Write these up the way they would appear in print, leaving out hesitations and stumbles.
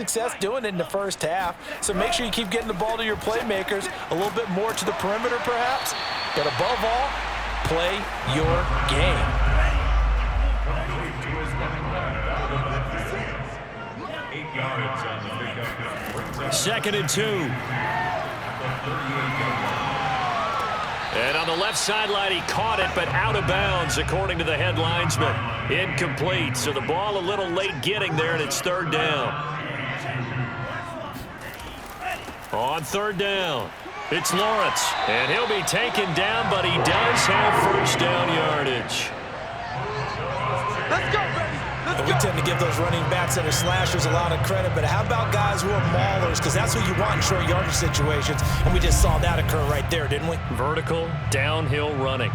success doing it in the first half. So make sure you keep getting the ball to your playmakers, a little bit more to the perimeter perhaps, but above all, play your game. Second and 2. And on the left sideline, he caught it, but out of bounds, according to the head linesman. Incomplete, so the ball a little late getting there, and it's third down. On third down, it's Lawrence, and he'll be taken down, but he does have first down yardage. Let's go, baby. Let's go. We tend to give those running backs that are slashers a lot of credit, but how about guys who are maulers? Because that's who you want in short yardage situations, and we just saw that occur right there, didn't we? Vertical, downhill running.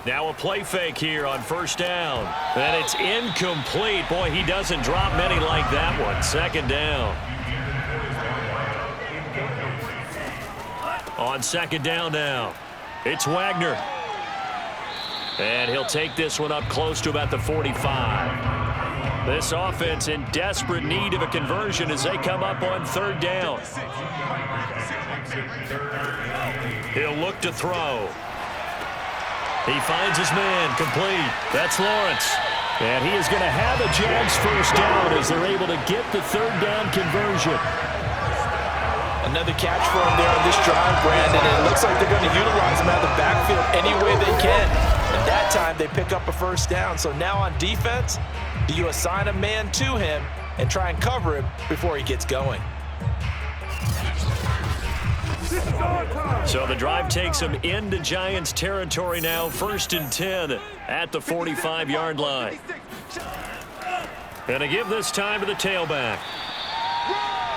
Now a play fake here on first down. And it's incomplete. Boy, he doesn't drop many like that one. Second down. On second down now, it's Wagner. And he'll take this one up close to about the 45. This offense in desperate need of a conversion as they come up on third down. He'll look to throw. He finds his man, complete. That's Lawrence. And he is going to have a Jags first down as they're able to get the third down conversion. Another catch for him there on this drive, Brandon, and it looks like they're going to utilize him out of the backfield any way they can. And that time they pick up a first down. So now on defense, do you assign a man to him and try and cover him before he gets going? So the drive takes him into Giants territory now, first and 10 at the 45-yard line. And to give this time to the tailback.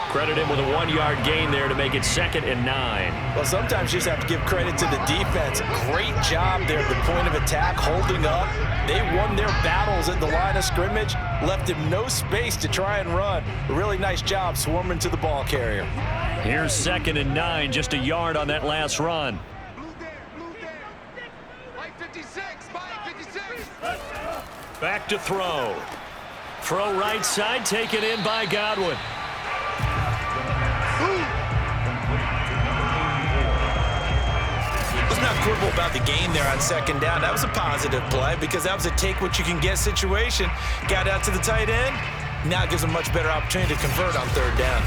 Credit him with a 1-yard gain there to make it second and 9. Well, sometimes you just have to give credit to the defense. Great job there at the point of attack, holding up. They won their battles at the line of scrimmage, left him no space to try and run. A really nice job swarming to the ball carrier. Here's second and 9, just a yard on that last run. Back to throw. Throw right side, taken in by Godwin. Let's not quibble about the gain there on second down. That was a positive play because that was a take-what-you-can-get situation. Got out to the tight end. Now it gives them much better opportunity to convert on third down.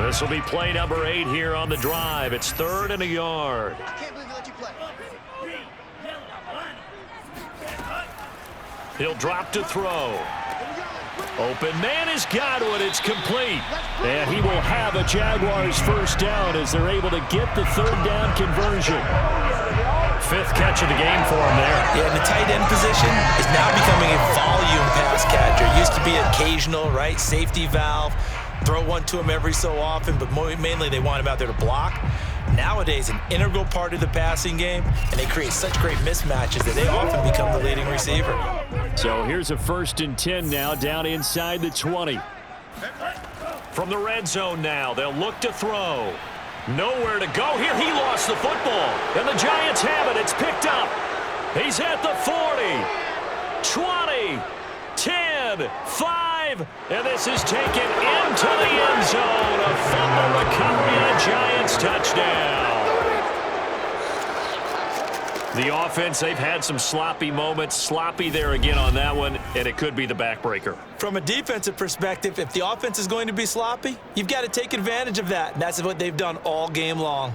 This will be play number 8 here on the drive. It's third and a yard. I can't believe you let you play. He'll drop to throw. Open man is Godwin. It's complete. And he will have a Jaguars first down as they're able to get the third down conversion. 5th catch of the game for him there. Yeah, and the tight end position is now becoming a volume pass catcher. Used to be occasional, right? Safety valve. Throw one to him every so often, but mainly they want him out there to block. Nowadays, an integral part of the passing game, and they create such great mismatches that they often become the leading receiver. So here's a first and 10 now, down inside the 20. From the red zone now, they'll look to throw. Nowhere to go here. He lost the football, and the Giants have it. It's picked up. He's at the 40, 20, 10, 5, and this is taken into the end zone. A fumble recovery and a Giants touchdown. The offense, they've had some sloppy moments. Sloppy there again on that one, and it could be the backbreaker. From a defensive perspective, if the offense is going to be sloppy, you've got to take advantage of that, and that's what they've done all game long.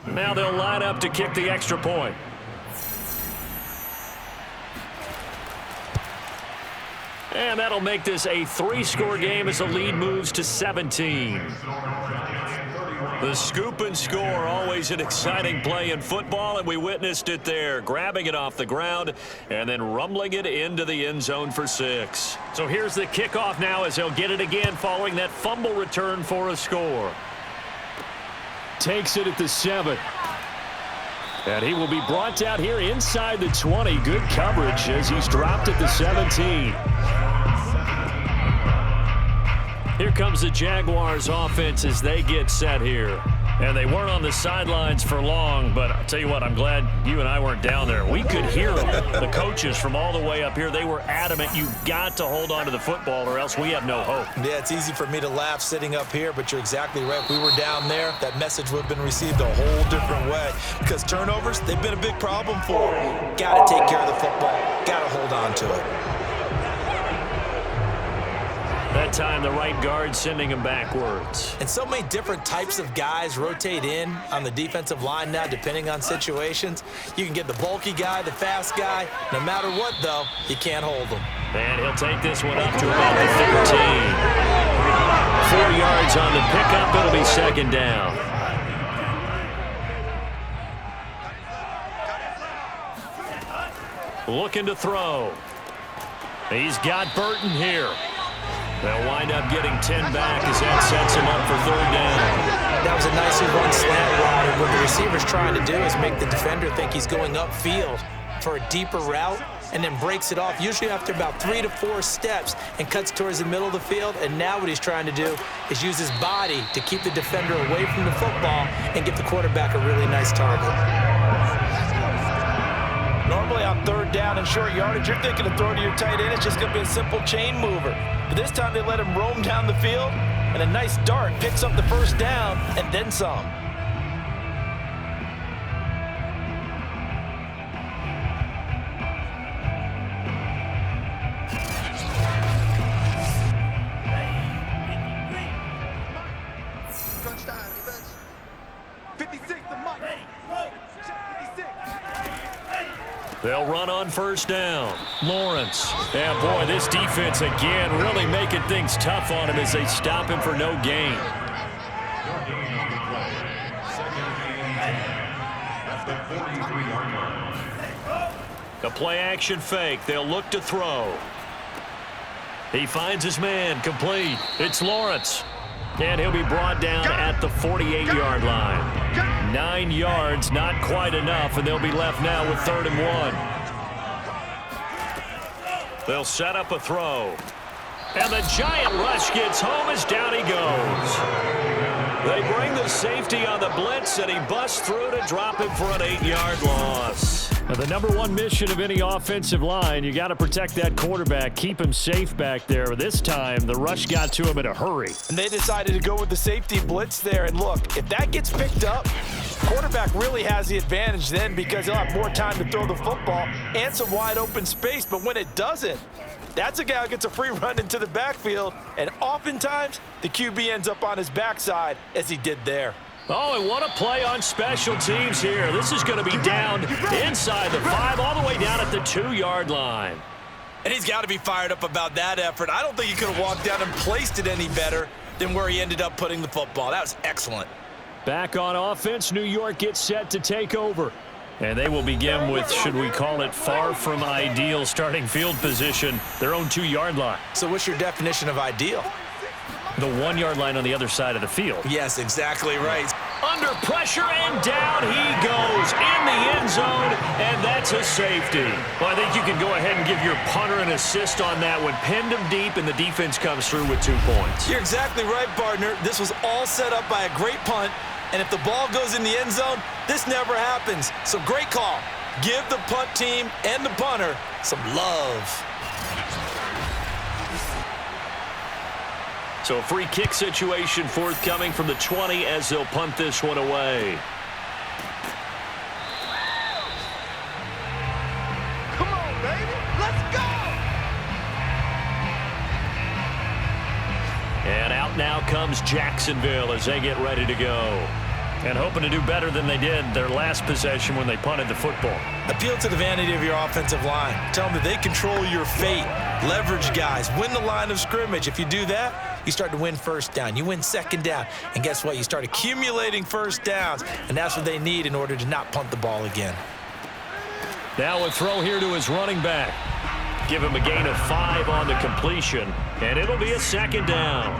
Now they'll line up to kick the extra point. And that'll make this a 3-score game as the lead moves to 17. The scoop and score, always an exciting play in football, and we witnessed it there, grabbing it off the ground and then rumbling it into the end zone for 6. So here's the kickoff now as they'll get it again following that fumble return for a score. Takes it at the 7. And he will be brought down here inside the 20. Good coverage as he's dropped at the 17. Here comes the Jaguars offense as they get set here. And they weren't on the sidelines for long, but I'll tell you what, I'm glad you and I weren't down there. We could hear them. The coaches from all the way up here, they were adamant, you've got to hold on to the football or else we have no hope. Yeah, it's easy for me to laugh sitting up here, but you're exactly right. If we were down there, that message would have been received a whole different way. Because turnovers, they've been a big problem for them. Got to take care of the football. Got to hold on to it. That time, the right guard sending him backwards. And so many different types of guys rotate in on the defensive line now, depending on situations. You can get the bulky guy, the fast guy. No matter what, though, you can't hold them. And he'll take this one up to about the 13. 4 yards on the pickup. It'll be second down. Looking to throw. He's got Burton here. They'll wind up getting 10 back as that sets him up for 3rd down. That was a nicely run slant route, and what the receiver's trying to do is make the defender think he's going upfield for a deeper route and then breaks it off, usually after about 3 to 4 steps, and cuts towards the middle of the field. And now what he's trying to do is use his body to keep the defender away from the football and give the quarterback a really nice target. Normally on 3rd down and short yardage, you're thinking of throwing to your tight end. It's just going to be a simple chain mover. But this time they let him roam down the field, and a nice dart picks up the 1st down and then some. They'll run on 1st down. Lawrence. And boy, this defense again really making things tough on him as they stop him for no gain. A play action fake. They'll look to throw. He finds his man. Complete. It's Lawrence. And he'll be brought down at the 48-yard line. 9 yards, not quite enough, and they'll be left now with 3rd and 1. They'll set up a throw. And the giant rush gets home as down he goes. They bring the safety on the blitz, and he busts through to drop him for an 8-yard loss. Now, the number one mission of any offensive line, you got to protect that quarterback, keep him safe back there. This time, the rush got to him in a hurry. And they decided to go with the safety blitz there. And look, if that gets picked up, quarterback really has the advantage then because he'll have more time to throw the football and some wide open space. But when it doesn't, that's a guy who gets a free run into the backfield, and oftentimes the QB ends up on his backside as he did there. Oh, and what a play on special teams here. This is going to be down inside the 5 all the way down at the 2-yard line. And he's got to be fired up about that effort. I don't think he could have walked down and placed it any better than where he ended up putting the football. That was excellent. Back on offense, New York gets set to take over. And they will begin with, should we call it, far from ideal starting field position, their own 2-yard line. So what's your definition of ideal? The 1-yard line on the other side of the field. Yes, exactly right. Under pressure, and down he goes in the end zone, and that's a safety. Well, I think you can go ahead and give your punter an assist on that one. Pinned him deep, and the defense comes through with 2 points. You're exactly right, partner. This was all set up by a great punt, and if the ball goes in the end zone, this never happens. So great call. Give the punt team and the punter some love. So a free kick situation forthcoming from the 20 as they'll punt this one away. Come on, baby. Let's go. And out now comes Jacksonville as they get ready to go. And hoping to do better than they did their last possession when they punted the football. Appeal to the vanity of your offensive line. Tell them that they control your fate. Leverage guys. Win the line of scrimmage. If you do that, you start to win first down. You win second down. And guess what? You start accumulating first downs, and that's what they need in order to not punt the ball again. Now a throw here to his running back. Give him a gain of 5 on the completion, and it'll be a second down.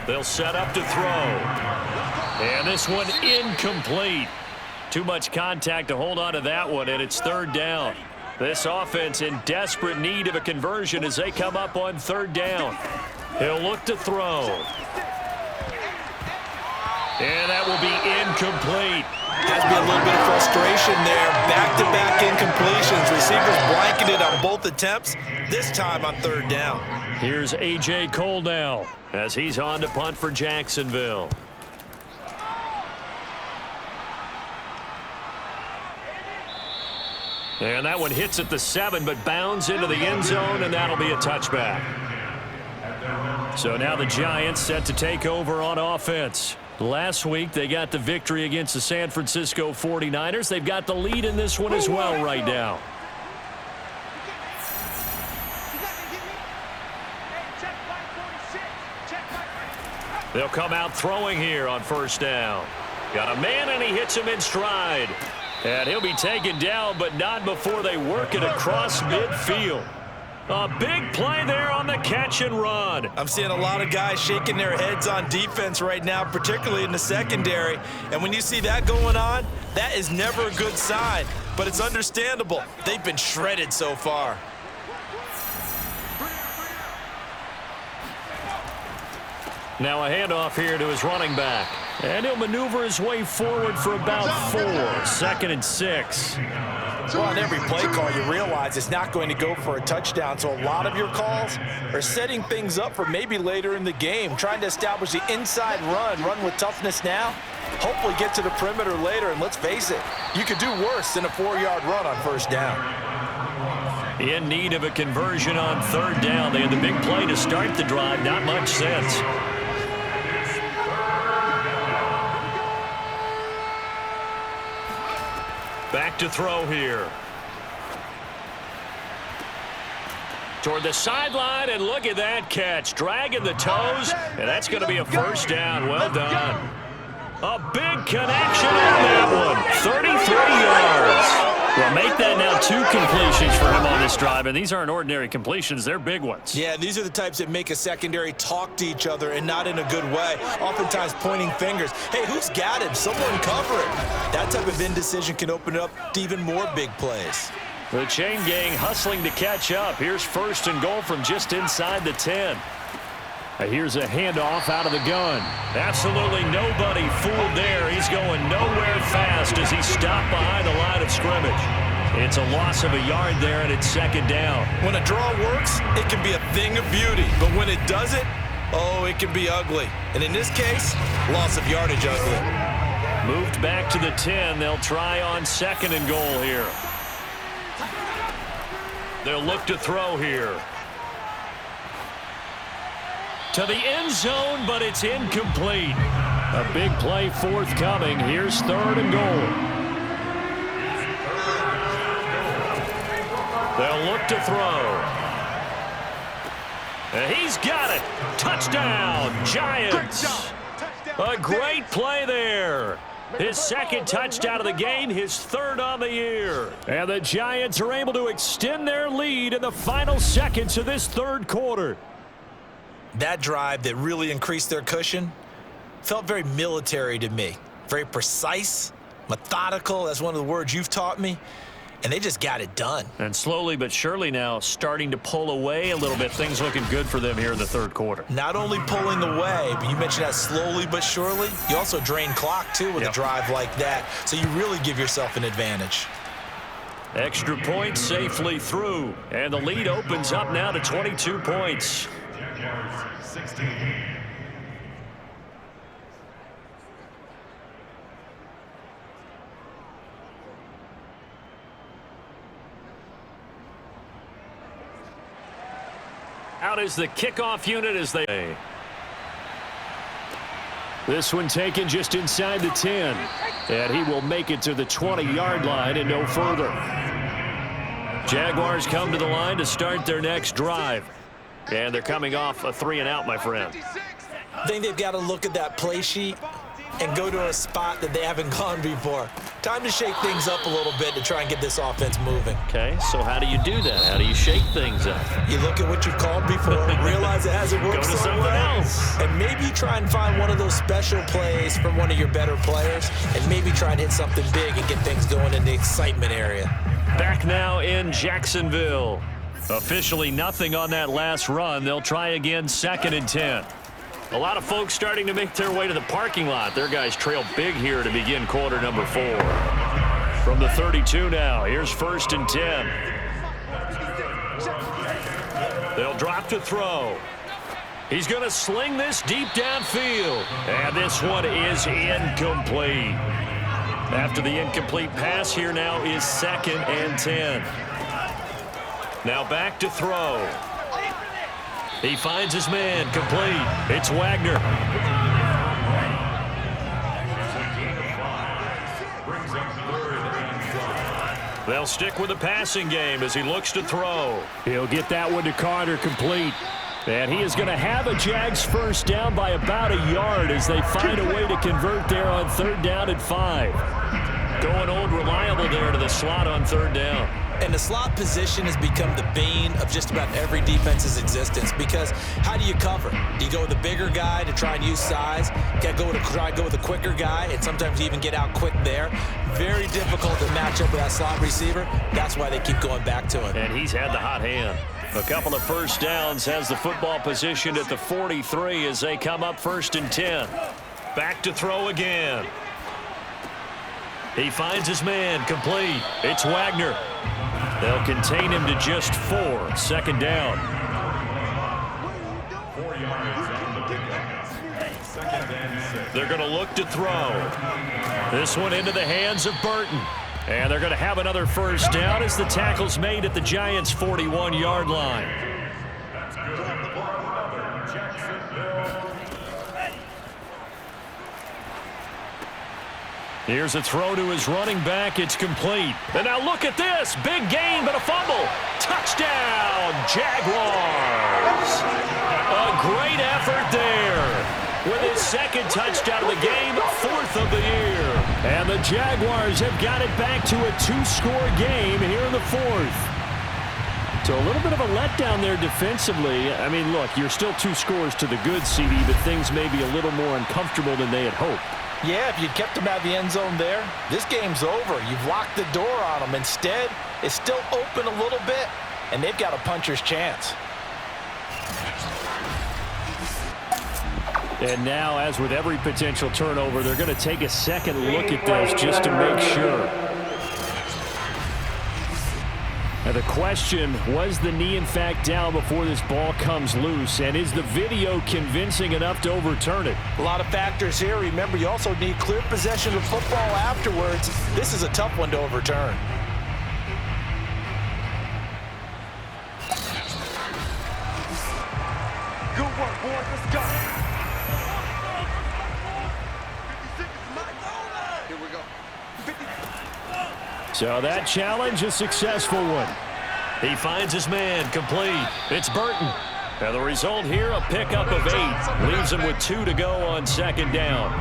They'll set up to throw. And this one incomplete. Too much contact to hold on to that one, and it's third down. This offense in desperate need of a conversion as they come up on third down. He'll look to throw. And that will be incomplete. Has to be a little bit of frustration there. Back-to-back incompletions. Receivers blanketed on both attempts, this time on third down. Here's A.J. Cole now as he's on to punt for Jacksonville. And that one hits at the 7, but bounds into the end zone, and that'll be a touchback. So now the Giants set to take over on offense. Last week, they got the victory against the San Francisco 49ers. They've got the lead in this one as well right now. They'll come out throwing here on first down. Got a man, and he hits him in stride. And he'll be taken down, but not before they work it across midfield. A big play there on the catch and run. I'm seeing a lot of guys shaking their heads on defense right now, particularly in the secondary. And when you see that going on, that is never a good sign. But it's understandable. They've been shredded so far. Now a handoff here to his running back. And he'll maneuver his way forward for about 4. 2nd and 6. Well, on every play call, you realize it's not going to go for a touchdown. So a lot of your calls are setting things up for maybe later in the game, trying to establish the inside run with toughness now, hopefully get to the perimeter later. And let's face it, you could do worse than a 4-yard run on first down. In need of a conversion on third down. They had the big play to start the drive. Not much sense. Back to throw here. Toward the sideline, and look at that catch. Dragging the toes, and that's going to be a first down. Well done. A big connection on that one. 33 yards. Well, make that now 2 completions for him on this drive, and these aren't ordinary completions. They're big ones. Yeah, these are the types that make a secondary talk to each other and not in a good way, oftentimes pointing fingers. Hey, who's got him? Someone cover it. That type of indecision can open up to even more big plays. The chain gang hustling to catch up. Here's 1st and goal from just inside the 10. Here's a handoff out of the gun. Absolutely nobody fooled there. He's going nowhere fast as he's stopped behind the line of scrimmage. It's a loss of a yard there, and it's 2nd down. When a draw works, it can be a thing of beauty. But when it doesn't, oh, it can be ugly. And in this case, loss of yardage ugly. Moved back to the 10. They'll try on 2nd and goal here. They'll look to throw here. To the end zone, but it's incomplete. A big play forthcoming. Here's 3rd and goal. They'll look to throw. And he's got it. Touchdown, Giants. A great play there. His 2nd touchdown of the game, his 3rd on the year. And the Giants are able to extend their lead in the final seconds of this 3rd quarter. That drive that really increased their cushion felt very military to me. Very precise, methodical. That's one of the words you've taught me. And they just got it done. And slowly but surely now starting to pull away a little bit. Things looking good for them here in the 3rd quarter. Not only pulling away, but you mentioned that slowly but surely. You also drain clock, too, with a drive like that. So you really give yourself an advantage. Extra point safely through. And the lead opens up now to 22 points. 16. Out is the kickoff unit as they... This one taken just inside the 10. And he will make it to the 20-yard line and no further. Jaguars come to the line to start their next drive. And they're coming off a 3-and-out, my friend. I think they've got to look at that play sheet and go to a spot that they haven't gone before. Time to shake things up a little bit to try and get this offense moving. Okay, so how do you do that? How do you shake things up? You look at what you've called before, realize it hasn't worked Go to so something well, else. and maybe try and find one of those special plays from one of your better players, and maybe try and hit something big and get things going in the excitement area. Back now in Jacksonville. Officially nothing on that last run. They'll try again, 2nd and 10. A lot of folks starting to make their way to the parking lot. Their guys trail big here to begin quarter number 4. From the 32 now, here's 1st and 10. They'll drop to throw. He's going to sling this deep downfield. And this one is incomplete. After the incomplete pass, here now is 2nd and 10. Now back to throw. He finds his man, complete. It's Wagner. They'll stick with the passing game as he looks to throw. He'll get that one to Carter, complete. And he is going to have a Jags first down by about a yard as they find a way to convert there on 3rd down and 5. Going old reliable there to the slot on 3rd down. And the slot position has become the bane of just about every defense's existence, because how do you cover? Do you go with the bigger guy to try and use size? Try to go with the quicker guy, and sometimes you even get out quick there. Very difficult to match up with that slot receiver. That's why they keep going back to him. And he's had the hot hand. A couple of first downs, has the football positioned at the 43 as they come up 1st and 10. Back to throw again. He finds his man, complete. It's Wagner. They'll contain him to just 4. 2nd down. They're going to look to throw. This one into the hands of Burton. And they're going to have another first down as the tackle's made at the Giants' 41-yard line. Here's a throw to his running back. It's complete. And now look at this. Big gain, but a fumble. Touchdown, Jaguars. A great effort there. With his 2nd touchdown of the game, 4th of the year. And the Jaguars have got it back to a 2-score game here in the 4th. So a little bit of a letdown there defensively. I mean, look, you're still 2 scores to the good, CD, but things may be a little more uncomfortable than they had hoped. Yeah, if you'd kept him out of the end zone there, this game's over. You've locked the door on him. Instead, it's still open a little bit, and they've got a puncher's chance. And now, as with every potential turnover, they're going to take a second look at this just to make sure. Now the question, was the knee in fact down before this ball comes loose? And is the video convincing enough to overturn it? A lot of factors here. Remember, you also need clear possession of football afterwards. This is a tough one to overturn. Good work, boys. Let's go. 56 is my Here we go. 50. So that challenge, a successful one. He finds his man, complete. It's Burton. And the result here, a pickup of 8. Leaves him with 2 to go on 2nd down.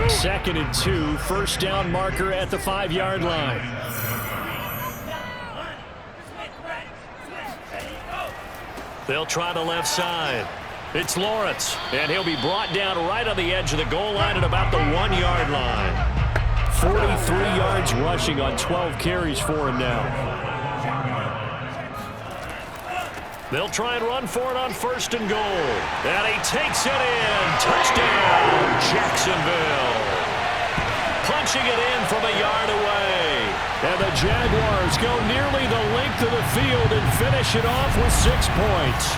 2nd and 2, first down marker at the 5-yard line. They'll try the left side. It's Lawrence, and he'll be brought down right on the edge of the goal line at about the 1-yard line. 43 yards rushing on 12 carries for him now. They'll try and run for it on 1st and goal. And he takes it in. Touchdown, Jacksonville. Punching it in from a yard away. And the Jaguars go nearly the length of the field and finish it off with 6 points.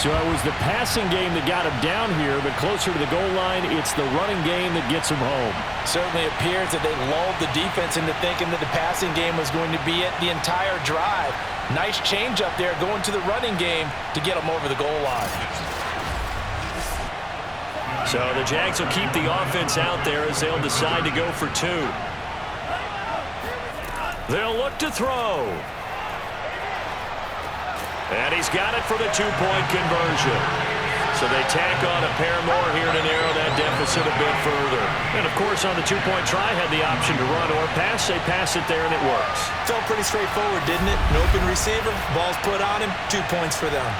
So it was the passing game that got him down here, but closer to the goal line, it's the running game that gets him home. Certainly appears that they lulled the defense into thinking that the passing game was going to be it the entire drive. Nice change up there going to the running game to get them over the goal line. So the Jags will keep the offense out there as they'll decide to go for 2. They'll look to throw. And he's got it for the two-point conversion. So they tack on a pair more here to narrow that deficit a bit further. And, of course, on the two-point try, had the option to run or pass. They pass it there, and it works. Felt pretty straightforward, didn't it? An open receiver, ball's put on him, 2 points for them.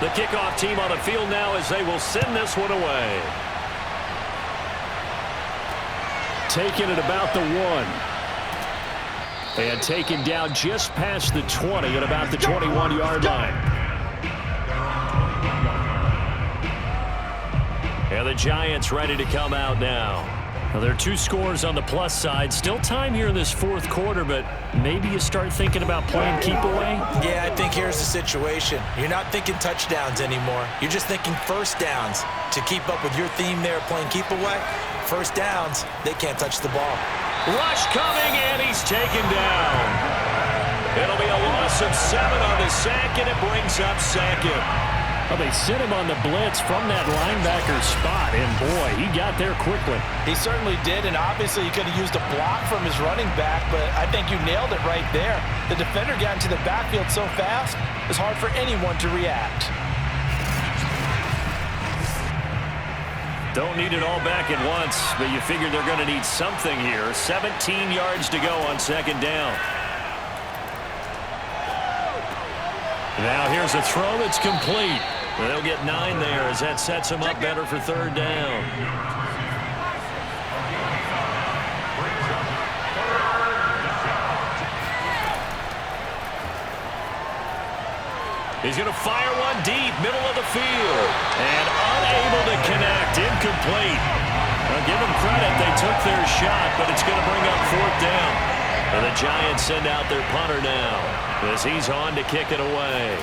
The kickoff team on the field now as they will send this one away. Taken at about the 1. And taken down just past the 20 at about the 21-yard line. And the Giants ready to come out now. Now, there are 2 scores on the plus side. Still time here in this fourth quarter, but maybe you start thinking about playing keep away? Yeah, I think here's the situation. You're not thinking touchdowns anymore. You're just thinking first downs. To keep up with your theme there, playing keep away, first downs, they can't touch the ball. Rush coming, and he's taken down. It'll be a loss of 7 on the sack, and it brings up second. Well, they sent him on the blitz from that linebacker spot, and boy, he got there quickly. He certainly did, and obviously he could have used a block from his running back, but I think you nailed it right there. The defender got into the backfield so fast, it was hard for anyone to react. Don't need it all back at once, but you figure they're going to need something here. 17 yards to go on second down. Now here's a throw that's complete. They'll get 9 there as that sets them up better for third down. He's going to fire one deep, middle of the field. And unable to connect, incomplete. Now give them credit, they took their shot, but it's going to bring up fourth down. And the Giants send out their punter now as he's on to kick it away.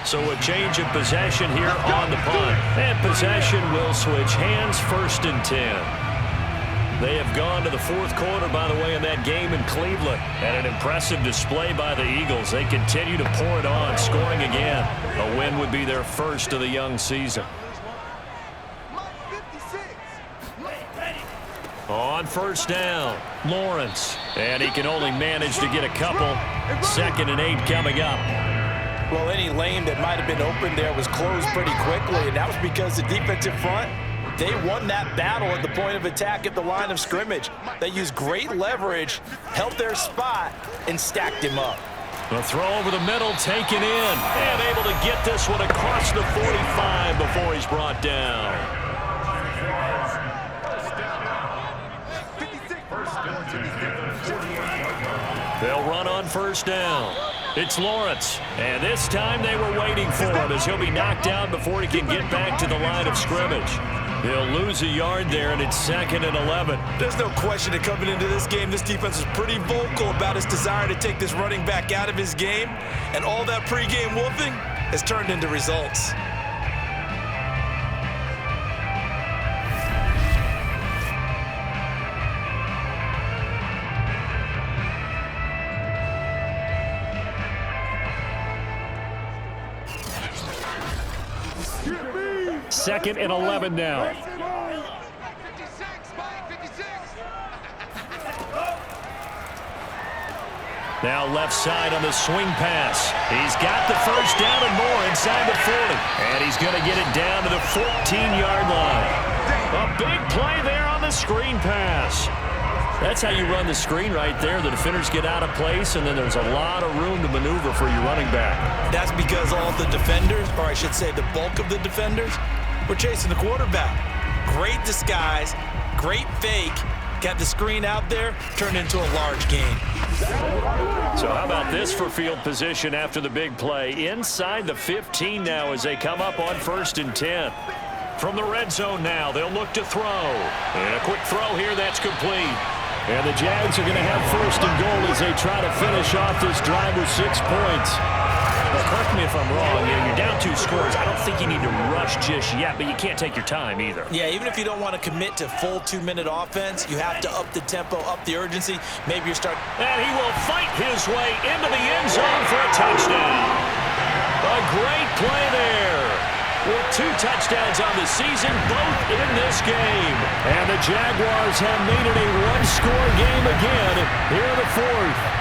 So a change of possession here on the punt. And possession will switch hands, 1st and 10. They have gone to the fourth quarter, by the way, in that game in Cleveland. And an impressive display by the Eagles. They continue to pour it on, scoring again. A win would be their first of the young season. On first down, Lawrence. And he can only manage to get a couple. 2nd and 8 coming up. Well, any lane that might have been open there was closed pretty quickly, and that was because the defensive front, they won that battle at the point of attack at the line of scrimmage. They used great leverage, held their spot, and stacked him up. The throw over the middle, taken in, and able to get this one across the 45 before he's brought down. They'll run on first down. It's Lawrence, and this time they were waiting for him as he'll be knocked down before he can get back to the line of scrimmage. He'll lose a yard there, and it's 2nd and 11. There's no question that coming into this game, this defense is pretty vocal about his desire to take this running back out of his game, and all that pregame wolfing has turned into results. Second and 11 now. Now left side on the swing pass. He's got the first down and more inside the 40. And he's going to get it down to the 14-yard line. A big play there on the screen pass. That's how you run the screen right there. The defenders get out of place, and then there's a lot of room to maneuver for your running back. That's because all the defenders, or I should say the bulk of the defenders, were chasing the quarterback. Great disguise, great fake, got the screen out there, turned into a large gain. So how about this for field position after the big play? Inside the 15 now as they come up on 1st and 10. From the red zone now, they'll look to throw. And a quick throw here, that's complete. And the Jags are going to have 1st and goal as they try to finish off this drive with 6 points. Well, correct me if I'm wrong. You're down 2 scores. I don't think you need to rush just yet, but you can't take your time either. Yeah, even if you don't want to commit to full 2-minute offense, you have to up the tempo, up the urgency. Maybe you're starting. And he will fight his way into the end zone for a touchdown. A great play there. With 2 touchdowns on the season, both in this game. And the Jaguars have made it a 1-score game again here in the 4th.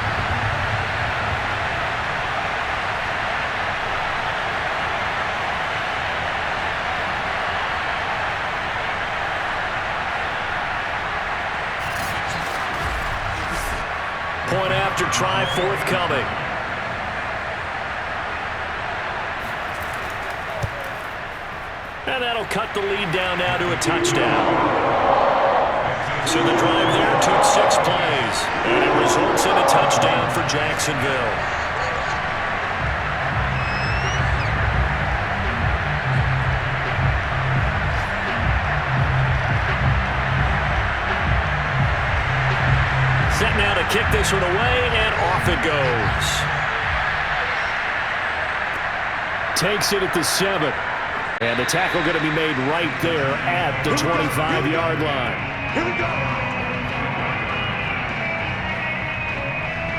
Point after try forthcoming. And that'll cut the lead down now to a touchdown. So the drive there took 6 plays, and it results in a touchdown for Jacksonville. Set now to kick this one away, and off it goes. Takes it at the 7. And the tackle going to be made right there at the 25-yard line. Here we go.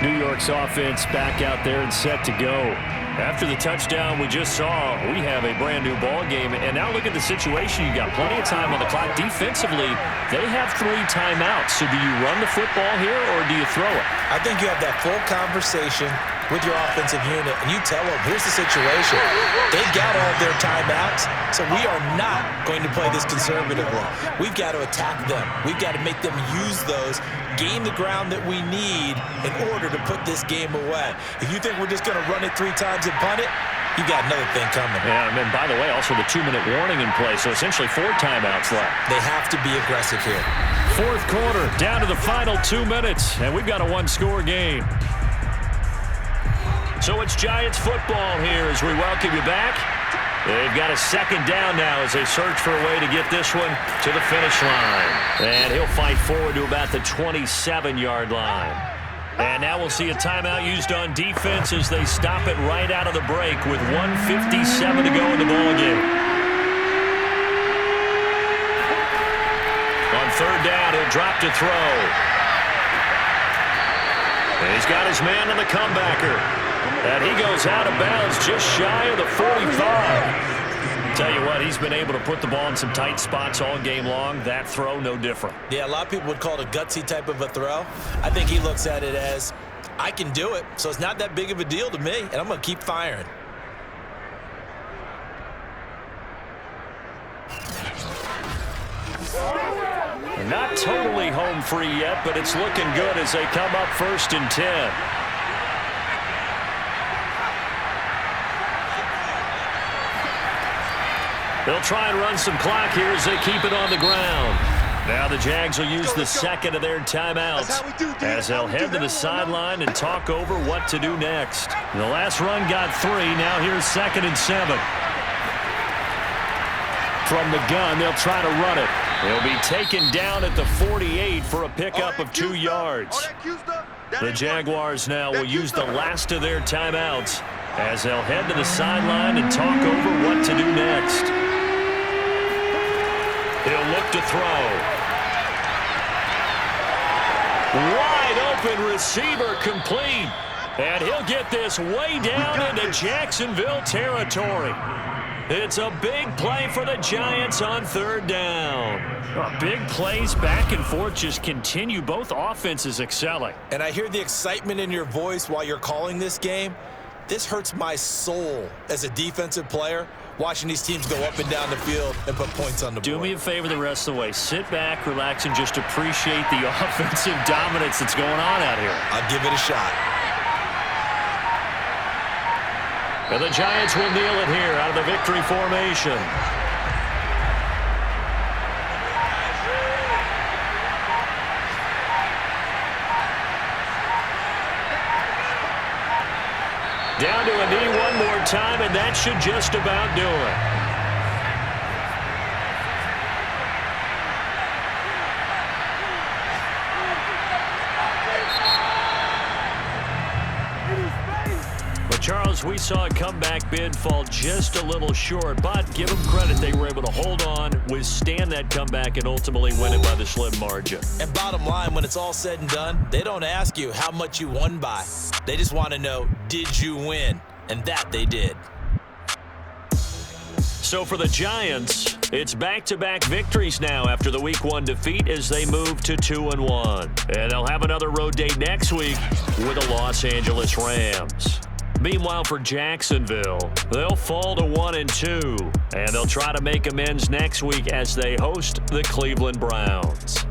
New York's offense back out there and set to go. After the touchdown we just saw, we have a brand-new ball game. And now look at the situation. You got plenty of time on the clock. Defensively, they have 3 timeouts. So do you run the football here or do you throw it? I think you have that full conversation with your offensive unit, and you tell them, here's the situation. They got all of their timeouts, so we are not going to play this conservatively. We've got to attack them. We've got to make them use those, gain the ground that we need in order to put this game away. If you think we're just going to run it 3 times and punt it, you got another thing coming. Yeah, and then, by the way, also the 2-minute warning in play, so essentially 4 timeouts left. They have to be aggressive here. 4th quarter, down to the final 2 minutes, and we've got a 1-score game. So it's Giants football here as we welcome you back. They've got a 2nd down now as they search for a way to get this one to the finish line. And he'll fight forward to about the 27-yard line. And now we'll see a timeout used on defense as they stop it right out of the break with 1:57 to go in the ballgame. On 3rd down, he'll drop to throw. And he's got his man on the comebacker. And he goes out of bounds just shy of the 45. Tell you what, he's been able to put the ball in some tight spots all game long. That throw, no different. Yeah, a lot of people would call it a gutsy type of a throw. I think he looks at it as, I can do it, so it's not that big of a deal to me, and I'm going to keep firing. Not totally home free yet, but it's looking good as they come up 1st and 10. They'll try and run some clock here as they keep it on the ground. Now the Jags will use the 2nd of their timeouts as they'll head to the sideline and talk over what to do next. The last run got 3. Now here's 2nd and 7. From the gun, they'll try to run it. He'll be taken down at the 48 for a pickup of 2 yards. The Jaguars now will use the last of their timeouts as they'll head to the sideline and talk over what to do next. He'll look to throw. Wide open receiver complete. And he'll get this way down into Jacksonville territory. It's a big play for the Giants on 3rd down. Big plays back and forth just continue. Both offenses excelling. And I hear the excitement in your voice while you're calling this game. This hurts my soul as a defensive player, watching these teams go up and down the field and put points on the board. Do me a favor the rest of the way. Sit back, relax, and just appreciate the offensive dominance that's going on out here. I'll give it a shot. And the Giants will kneel it here out of the victory formation. Down to a knee one more time, and that should just about do it. Charles, we saw a comeback bid fall just a little short, but give them credit, they were able to hold on, withstand that comeback, and ultimately win it by the slim margin. And bottom line, when it's all said and done, they don't ask you how much you won by. They just want to know, did you win? And that they did. So for the Giants, it's back-to-back victories now after the Week 1 defeat as they move to 2-1. And they'll have another road day next week with the Los Angeles Rams. Meanwhile, for Jacksonville, they'll fall to 1-2, and they'll try to make amends next week as they host the Cleveland Browns.